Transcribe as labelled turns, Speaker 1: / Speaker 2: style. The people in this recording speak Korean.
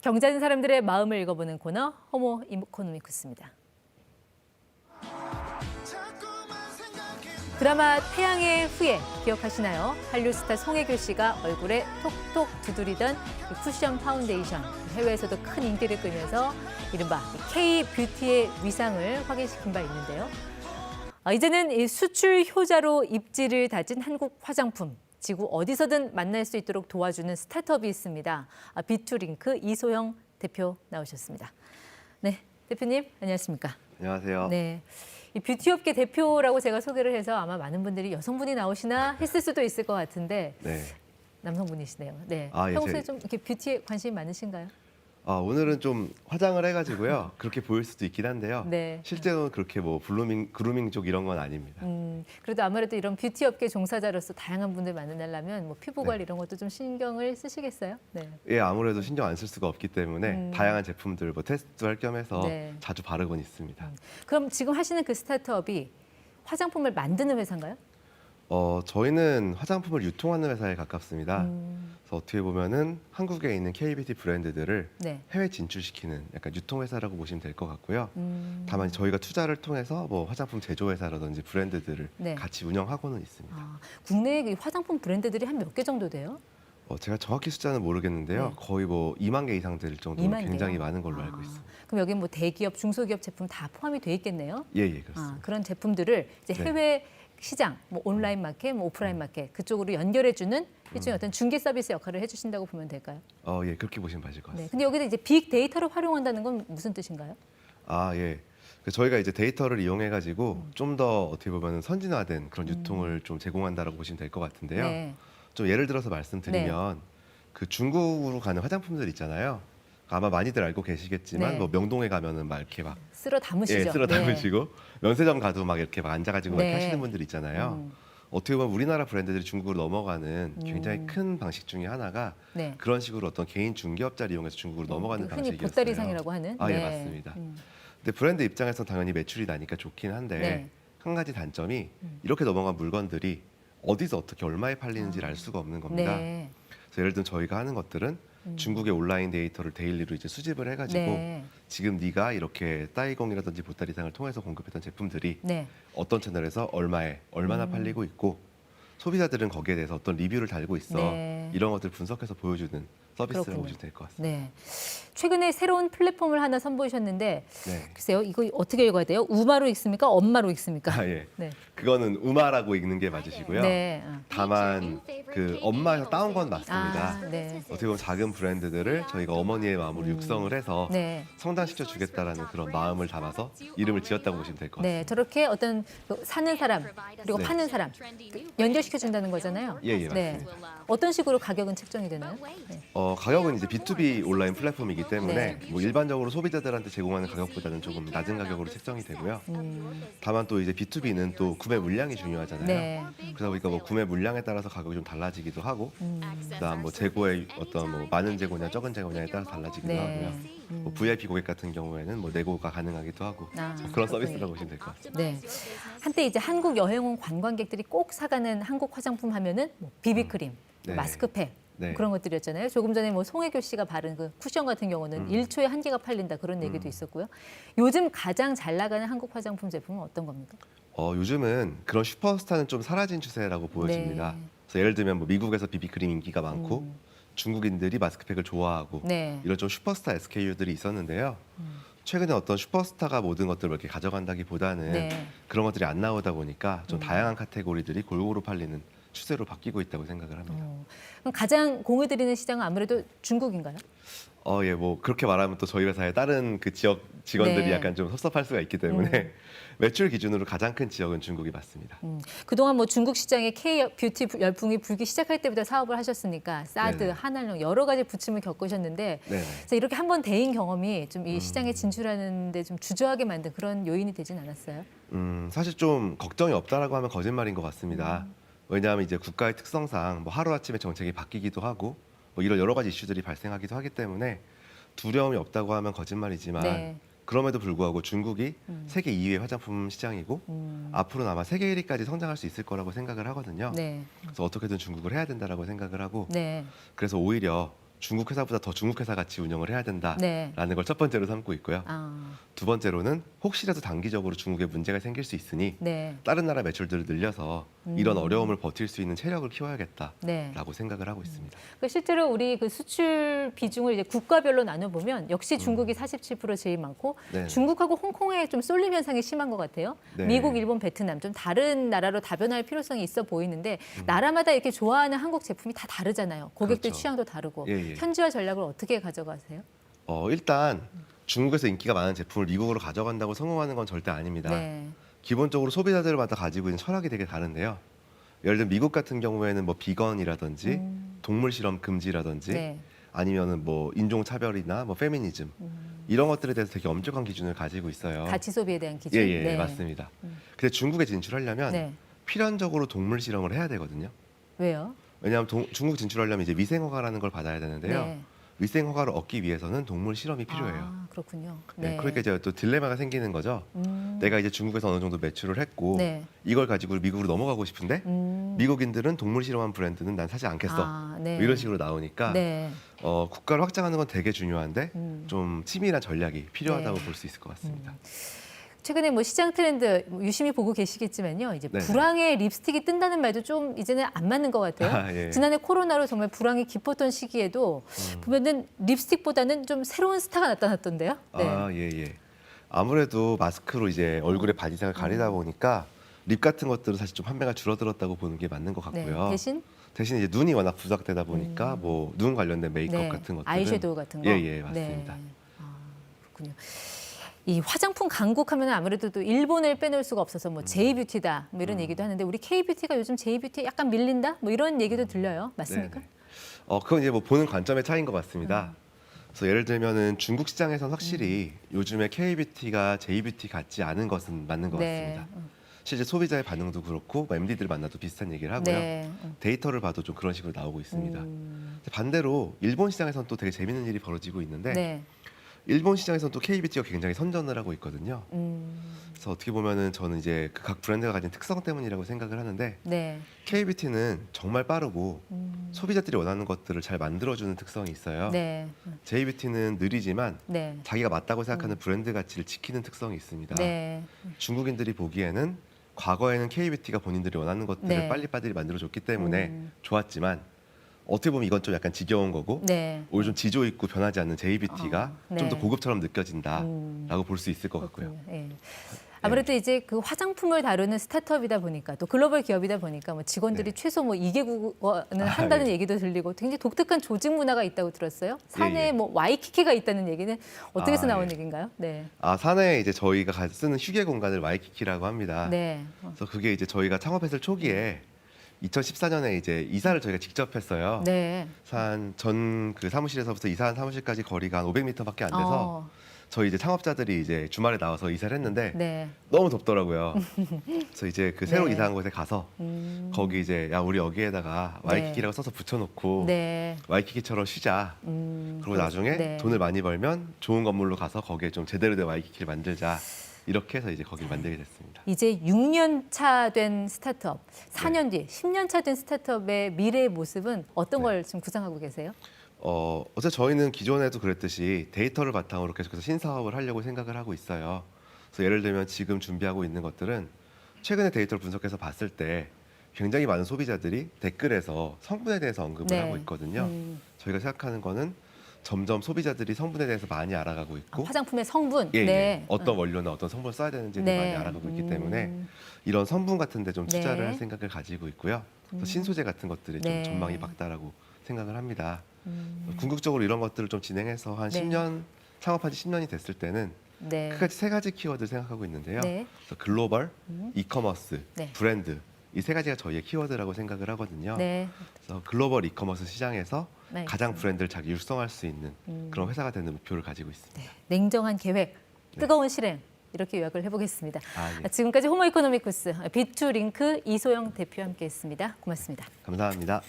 Speaker 1: 경자진 사람들의 마음을 읽어보는 코너 호모 이코노미쿠스입니다. 드라마 태양의 후예 기억하시나요? 한류 스타 송혜교 씨가 얼굴에 톡톡 두드리던 쿠션 파운데이션, 해외에서도 큰 인기를 끌면서 이른바 K-뷰티의 위상을 확인시킨 바 있는데요. 이제는 이 수출 효자로 입지를 다진 한국 화장품, 지구 어디서든 만날 수 있도록 도와주는 스타트업이 있습니다. 비투링크 이소영 대표 나오셨습니다. 네, 대표님 안녕하십니까?
Speaker 2: 안녕하세요.
Speaker 1: 네, 이 뷰티업계 대표라고 제가 소개를 해서 아마 많은 분들이 여성분이 나오시나 했을 수도 있을 것 같은데
Speaker 2: 네.
Speaker 1: 남성분이시네요. 네,
Speaker 2: 예,
Speaker 1: 평소에 좀 이렇게 뷰티에 관심이 많으신가요?
Speaker 2: 오늘은 좀 화장을 해가지고요. 그렇게 보일 수도 있긴 한데요.
Speaker 1: 네.
Speaker 2: 실제로는 그렇게 뭐 그루밍 쪽 이런 건 아닙니다.
Speaker 1: 그래도 아무래도 이런 뷰티업계 종사자로서 다양한 분들 만나려면 뭐 피부 관리 이런 것도 좀 신경을 쓰시겠어요? 네.
Speaker 2: 예, 아무래도 신경 안 쓸 수가 없기 때문에 다양한 제품들 뭐 테스트할 겸해서
Speaker 1: 네.
Speaker 2: 자주 바르곤 있습니다.
Speaker 1: 그럼 지금 하시는 그 스타트업이 화장품을 만드는 회사인가요?
Speaker 2: 저희는 화장품을 유통하는 회사에 가깝습니다. 그래서 어떻게 보면은 한국에 있는 K-뷰티 브랜드들을
Speaker 1: 네.
Speaker 2: 해외 진출시키는 약간 유통회사라고 보시면 될 것 같고요. 다만 저희가 투자를 통해서 뭐 화장품 제조회사라든지 브랜드들을
Speaker 1: 네.
Speaker 2: 같이 운영하고는 있습니다.
Speaker 1: 국내에 이 화장품 브랜드들이 한 몇 개 정도 돼요?
Speaker 2: 제가 정확히 숫자는 모르겠는데요.
Speaker 1: 네.
Speaker 2: 거의 뭐 2만 개 이상 될 정도로
Speaker 1: 2만
Speaker 2: 굉장히
Speaker 1: 개요?
Speaker 2: 많은 걸로 알고 있습니다.
Speaker 1: 그럼 여기 뭐 대기업, 중소기업 제품 다 포함이 돼 있겠네요?
Speaker 2: 예, 그렇습니다.
Speaker 1: 그런 제품들을 이제
Speaker 2: 네.
Speaker 1: 해외 시장, 뭐 온라인 마켓, 뭐 오프라인 마켓 그쪽으로 연결해주는 일종의 어떤 중개 서비스 역할을 해주신다고 보면 될까요?
Speaker 2: 예, 그렇게 보시면 맞을 것
Speaker 1: 네.
Speaker 2: 같습니다.
Speaker 1: 근데 여기서 이제 빅 데이터를 활용한다는 건 무슨 뜻인가요?
Speaker 2: 예. 저희가 이제 데이터를 이용해가지고 좀 더 어떻게 보면 선진화된 그런 유통을 좀 제공한다라고 보시면 될 것 같은데요.
Speaker 1: 네.
Speaker 2: 좀 예를 들어서 말씀드리면 그 중국으로 가는 화장품들 있잖아요. 아마 많이들 알고 계시겠지만
Speaker 1: 네.
Speaker 2: 뭐 명동에 가면은 막 이렇게 막
Speaker 1: 쓸어 담으시죠?
Speaker 2: 쓸어 담으시고 면세점 가도 막 이렇게 막 앉아가지고 막
Speaker 1: 네.
Speaker 2: 이렇게 하시는 분들 있잖아요. 어떻게 보면 우리나라 브랜드들이 중국으로 넘어가는 굉장히 큰 방식 중에 하나가
Speaker 1: 네.
Speaker 2: 그런 식으로 어떤 개인 중개업자를 이용해서 중국으로 넘어가는
Speaker 1: 흔히
Speaker 2: 방식이었어요.
Speaker 1: 보따리상이라고 하는.
Speaker 2: 예, 맞습니다. 근데 브랜드 입장에서는 당연히 매출이 나니까 좋긴 한데
Speaker 1: 네.
Speaker 2: 한 가지 단점이 이렇게 넘어간 물건들이 어디서 어떻게 얼마에 팔리는지를 알 수가 없는 겁니다.
Speaker 1: 네.
Speaker 2: 그래서 예를 들면 저희가 하는 것들은 중국의 온라인 데이터를 데일리로 이제 수집을 해가지고
Speaker 1: 네.
Speaker 2: 지금 네가 이렇게 따이공이라든지 보따리상을 통해서 공급했던 제품들이
Speaker 1: 네.
Speaker 2: 어떤 채널에서 얼마에 얼마나 팔리고 있고 소비자들은 거기에 대해서 어떤 리뷰를 달고 있어
Speaker 1: 네.
Speaker 2: 이런 것들 분석해서 보여주는 서비스라고
Speaker 1: 그렇군요.
Speaker 2: 보시면 될 것 같습니다.
Speaker 1: 네. 최근에 새로운 플랫폼을 하나 선보이셨는데
Speaker 2: 네.
Speaker 1: 글쎄요, 이거 어떻게 읽어야 돼요? 우마로 읽습니까? 엄마로 읽습니까?
Speaker 2: 예.
Speaker 1: 네.
Speaker 2: 그거는 우마라고 읽는 게 맞으시고요.
Speaker 1: 네.
Speaker 2: 다만 그 엄마에서 따온 건 맞습니다.
Speaker 1: 네.
Speaker 2: 어떻게 보면 작은 브랜드들을 저희가 어머니의 마음으로 육성을 해서
Speaker 1: 네.
Speaker 2: 성장시켜 주겠다라는 그런 마음을 담아서 이름을 지었다고 보시면 될 것 같습니다.
Speaker 1: 네, 저렇게 어떤 그 사는 사람 그리고
Speaker 2: 네.
Speaker 1: 파는 사람 연결시켜 준다는 거잖아요.
Speaker 2: 예,
Speaker 1: 네.
Speaker 2: 맞습니다.
Speaker 1: 어떤 식으로 가격은 책정이 되나요? 네.
Speaker 2: 가격은 이제 B2B 온라인 플랫폼이기 때문에
Speaker 1: 네.
Speaker 2: 뭐 일반적으로 소비자들한테 제공하는 가격보다는 조금 낮은 가격으로 책정이 되고요. 다만 또 이제 B2B는 또 구매 물량이 중요하잖아요.
Speaker 1: 네.
Speaker 2: 그러다 보니까 뭐 구매 물량에 따라서 가격이 좀 달라지기도 하고, 그다음 뭐 재고의 어떤 뭐 많은 재고냐 적은 재고냐에 따라서 달라지기도
Speaker 1: 네.
Speaker 2: 하고요. 뭐 VIP 고객 같은 경우에는 뭐 내고가 가능하기도 하고 그런
Speaker 1: 그렇군요.
Speaker 2: 서비스라고 보시면 될 것 같습니다.
Speaker 1: 네. 한때 이제 한국 여행 온 관광객들이 꼭 사가는 한국 화장품 하면은 뭐 비비크림,
Speaker 2: 네.
Speaker 1: 마스크팩
Speaker 2: 네.
Speaker 1: 그런 것들이었잖아요. 조금 전에 뭐 송혜교 씨가 바른 그 쿠션 같은 경우는 1초에 한 개가 팔린다 그런 얘기도 있었고요. 요즘 가장 잘 나가는 한국 화장품 제품은 어떤 겁니까?
Speaker 2: 요즘은 그런 슈퍼스타는 좀 사라진 추세라고 보여집니다.
Speaker 1: 네.
Speaker 2: 그래서 예를 들면 뭐 미국에서 비비크림 인기가 많고 중국인들이 마스크팩을 좋아하고
Speaker 1: 네.
Speaker 2: 이런 좀 슈퍼스타 SKU들이 있었는데요. 최근에 어떤 슈퍼스타가 모든 것들을 이렇게 가져간다기보다는
Speaker 1: 네.
Speaker 2: 그런 것들이 안 나오다 보니까 좀 다양한 카테고리들이 골고루 팔리는 추세로 바뀌고 있다고 생각을 합니다.
Speaker 1: 그럼 가장 공을 들이는 시장은 아무래도 중국인가요?
Speaker 2: 예, 뭐 그렇게 말하면 또 저희 회사의 다른 그 지역 직원들이
Speaker 1: 네.
Speaker 2: 약간 좀 섭섭할 수가 있기 때문에 매출 기준으로 가장 큰 지역은 중국이 맞습니다.
Speaker 1: 그동안 뭐 중국 시장에 K-뷰티 열풍이 불기 시작할 때부터 사업을 하셨으니까 사드,
Speaker 2: 네네.
Speaker 1: 한알령 여러 가지 부침을 겪으셨는데
Speaker 2: 네네.
Speaker 1: 그래서 이렇게 한 번 대인 경험이 좀 이 시장에 진출하는 데 좀 주저하게 만든 그런 요인이 되진 않았어요?
Speaker 2: 사실 좀 걱정이 없다라고 하면 거짓말인 것 같습니다. 왜냐하면 이제 국가의 특성상 뭐 하루아침에 정책이 바뀌기도 하고 뭐 이런 여러 가지 이슈들이 발생하기도 하기 때문에 두려움이 없다고 하면 거짓말이지만
Speaker 1: 네.
Speaker 2: 그럼에도 불구하고 중국이 세계 2위의 화장품 시장이고 앞으로는 아마 세계 1위까지 성장할 수 있을 거라고 생각을 하거든요.
Speaker 1: 네.
Speaker 2: 그래서 어떻게든 중국을 해야 된다라고 생각을 하고
Speaker 1: 네.
Speaker 2: 그래서 오히려 중국 회사보다 더 중국 회사 같이 운영을 해야 된다라는
Speaker 1: 네.
Speaker 2: 걸 첫 번째로 삼고 있고요.
Speaker 1: 아,
Speaker 2: 두 번째로는 혹시라도 단기적으로 중국에 문제가 생길 수 있으니
Speaker 1: 네.
Speaker 2: 다른 나라 매출들을 늘려서 이런 어려움을 버틸 수 있는 체력을 키워야겠다라고
Speaker 1: 네.
Speaker 2: 생각을 하고 있습니다.
Speaker 1: 그 실제로 우리 그 수출 비중을 이제 국가별로 나눠보면 역시 중국이 47% 제일 많고
Speaker 2: 네.
Speaker 1: 중국하고 홍콩에 좀 쏠림 현상이 심한 것 같아요.
Speaker 2: 네.
Speaker 1: 미국, 일본, 베트남 좀 다른 나라로 다변할 필요성이 있어 보이는데 나라마다 이렇게 좋아하는 한국 제품이 다 다르잖아요. 고객들
Speaker 2: 그렇죠.
Speaker 1: 취향도 다르고
Speaker 2: 예, 예.
Speaker 1: 현지화 전략을 어떻게 가져가세요?
Speaker 2: 일단 중국에서 인기가 많은 제품을 미국으로 가져간다고 성공하는 건 절대 아닙니다.
Speaker 1: 네.
Speaker 2: 기본적으로 소비자들마다 가지고 있는 철학이 되게 다른데요. 예를 들면 미국 같은 경우에는 뭐 비건이라든지 동물 실험 금지라든지
Speaker 1: 네.
Speaker 2: 아니면은 뭐 인종 차별이나 뭐 페미니즘 이런 것들에 대해서 되게 엄격한 기준을 가지고 있어요.
Speaker 1: 가치 소비에 대한 기준.
Speaker 2: 예, 예,
Speaker 1: 네.
Speaker 2: 맞습니다. 근데 중국에 진출하려면
Speaker 1: 네.
Speaker 2: 필연적으로 동물 실험을 해야 되거든요.
Speaker 1: 왜요?
Speaker 2: 왜냐하면 중국 진출하려면 이제 위생 허가라는 걸 받아야 되는데요.
Speaker 1: 네.
Speaker 2: 위생 허가를 얻기 위해서는 동물 실험이 필요해요.
Speaker 1: 아, 그렇군요.
Speaker 2: 네. 그러니까 이제 또 딜레마가 생기는 거죠. 내가 이제 중국에서 어느 정도 매출을 했고
Speaker 1: 네.
Speaker 2: 이걸 가지고 미국으로 넘어가고 싶은데 미국인들은 동물 실험한 브랜드는 난 사지 않겠어.
Speaker 1: 아, 네.
Speaker 2: 뭐 이런 식으로 나오니까
Speaker 1: 네.
Speaker 2: 국가를 확장하는 건 되게 중요한데 좀 치밀한 전략이 필요하다고
Speaker 1: 네.
Speaker 2: 볼 수 있을 것 같습니다.
Speaker 1: 최근에 뭐 시장 트렌드 유심히 보고 계시겠지만요. 이제
Speaker 2: 네네.
Speaker 1: 불황에 립스틱이 뜬다는 말도 좀 이제는 안 맞는 것 같아요.
Speaker 2: 아, 예.
Speaker 1: 지난해 코로나로 정말 불황이 깊었던 시기에도 보면은 립스틱보다는 좀 새로운 스타가 나타났던데요. 네.
Speaker 2: 아, 예, 예. 아무래도 마스크로 이제 얼굴에 바지색을 가리다 보니까 립 같은 것들은 사실 좀 판매가 줄어들었다고 보는 게 맞는 것
Speaker 1: 네.
Speaker 2: 같고요.
Speaker 1: 대신
Speaker 2: 이제 눈이 워낙 부각되다 보니까 뭐 눈 관련된 메이크업
Speaker 1: 네.
Speaker 2: 같은 것들은
Speaker 1: 아이섀도우 같은 거.
Speaker 2: 예, 예, 맞습니다.
Speaker 1: 네. 아, 그렇군요. 이 화장품 강국하면 아무래도 또 일본을 빼놓을 수가 없어서 뭐 J뷰티다 뭐 이런 얘기도 하는데 우리 K뷰티가 요즘 J뷰티에 약간 밀린다 뭐 이런 얘기도 들려요. 맞습니까?
Speaker 2: 네네. 그건 이제 뭐 보는 관점의 차이인 것 같습니다. 그래서 예를 들면은 중국 시장에서는 확실히 요즘에 K뷰티가 J뷰티 같지 않은 것은 맞는 것
Speaker 1: 네.
Speaker 2: 같습니다. 실제 소비자의 반응도 그렇고 뭐 MD들 만나도 비슷한 얘기를 하고요.
Speaker 1: 네.
Speaker 2: 데이터를 봐도 좀 그런 식으로 나오고 있습니다. 반대로 일본 시장에서는 또 되게 재밌는 일이 벌어지고 있는데
Speaker 1: 네.
Speaker 2: 일본 시장에서는 또 K뷰티가 굉장히 선전을 하고 있거든요. 그래서 어떻게 보면은 저는 이제 그 각 브랜드가 가진 특성 때문이라고 생각을 하는데
Speaker 1: 네.
Speaker 2: K뷰티는 정말 빠르고 소비자들이 원하는 것들을 잘 만들어주는 특성이 있어요.
Speaker 1: 네.
Speaker 2: J뷰티는 느리지만
Speaker 1: 네.
Speaker 2: 자기가 맞다고 생각하는 브랜드 가치를 지키는 특성이 있습니다.
Speaker 1: 네.
Speaker 2: 중국인들이 보기에는 과거에는 K뷰티가 본인들이 원하는 것들을
Speaker 1: 네.
Speaker 2: 빨리빨리 만들어줬기 때문에 좋았지만 어떻게 보면 이건 좀 약간 지겨운 거고
Speaker 1: 네.
Speaker 2: 오히려 좀 지조 있고 변하지 않는 J뷰티가
Speaker 1: 네.
Speaker 2: 좀 더 고급처럼 느껴진다라고 볼 수 있을 것 같고요.
Speaker 1: 예. 아무래도 이제 그 화장품을 다루는 스타트업이다 보니까 또 글로벌 기업이다 보니까 뭐 직원들이
Speaker 2: 네.
Speaker 1: 최소 뭐 2개국어는 한다는
Speaker 2: 예.
Speaker 1: 얘기도 들리고 굉장히 독특한 조직 문화가 있다고 들었어요. 산에
Speaker 2: 예.
Speaker 1: 뭐 와이키키가 있다는 얘기는 어떻게 해서
Speaker 2: 아,
Speaker 1: 나온
Speaker 2: 예.
Speaker 1: 얘기인가요? 네.
Speaker 2: 산에 이제 저희가 쓰는 휴게 공간을 와이키키라고 합니다.
Speaker 1: 네.
Speaker 2: 그래서 그게 이제 저희가 창업했을 초기에 2014년에 이제 이사를 저희가 직접 했어요.
Speaker 1: 네.
Speaker 2: 전 그 사무실에서부터 이사한 사무실까지 거리가 한 500m밖에 안 돼서
Speaker 1: 어,
Speaker 2: 저희 이제 창업자들이 이제 주말에 나와서 이사를 했는데
Speaker 1: 네.
Speaker 2: 너무 덥더라고요. 그래서 이제 그 새로
Speaker 1: 네.
Speaker 2: 이사한 곳에 가서 거기 이제 야 우리 여기에다가 와이키키라고 써서 붙여놓고
Speaker 1: 네.
Speaker 2: 와이키키처럼 쉬자. 그리고 나중에
Speaker 1: 네.
Speaker 2: 돈을 많이 벌면 좋은 건물로 가서 거기에 좀 제대로 된 와이키키를 만들자. 이렇게 해서 이제 거기를 만들게 됐습니다.
Speaker 1: 이제 6년 차 된 스타트업, 4년 뒤, 10년 차 된 스타트업의 미래의 모습은 어떤
Speaker 2: 네.
Speaker 1: 걸 지금 구상하고 계세요?
Speaker 2: 어제 저희는 기존에도 그랬듯이 데이터를 바탕으로 계속해서 신사업을 하려고 생각을 하고 있어요. 그래서 예를 들면 지금 준비하고 있는 것들은 최근에 데이터를 분석해서 봤을 때 굉장히 많은 소비자들이 댓글에서 성분에 대해서 언급을
Speaker 1: 네.
Speaker 2: 하고 있거든요. 저희가 생각하는 거는 점점 소비자들이 성분에 대해서 많이 알아가고 있고
Speaker 1: 화장품의 성분.
Speaker 2: 예,
Speaker 1: 네.
Speaker 2: 예. 어떤 원료나 어떤 성분을 써야 되는지를
Speaker 1: 네.
Speaker 2: 많이 알아가고 있기 때문에 이런 성분 같은 데 좀 투자를
Speaker 1: 네.
Speaker 2: 할 생각을 가지고 있고요. 그래서 신소재 같은 것들이
Speaker 1: 네.
Speaker 2: 좀 전망이 밝다라고 생각을 합니다. 궁극적으로 이런 것들을 좀 진행해서 한
Speaker 1: 네.
Speaker 2: 10년 창업한 지 10년이 됐을 때는
Speaker 1: 네.
Speaker 2: 크게 세 가지 키워드를 생각하고 있는데요.
Speaker 1: 네.
Speaker 2: 그래서 글로벌, 이커머스,
Speaker 1: 네.
Speaker 2: 브랜드 이 세 가지가 저희의 키워드라고 생각을 하거든요.
Speaker 1: 네.
Speaker 2: 그래서 글로벌 이커머스 시장에서
Speaker 1: 네,
Speaker 2: 가장 브랜드를 자기 육성할 수 있는 그런 회사가 되는 목표를 가지고 있습니다.
Speaker 1: 네. 냉정한 계획, 뜨거운 실행 이렇게 요약을 해보겠습니다.
Speaker 2: 예.
Speaker 1: 지금까지 호모 이코노미쿠스 비투링크 이소영 대표와 함께했습니다. 고맙습니다.
Speaker 2: 감사합니다.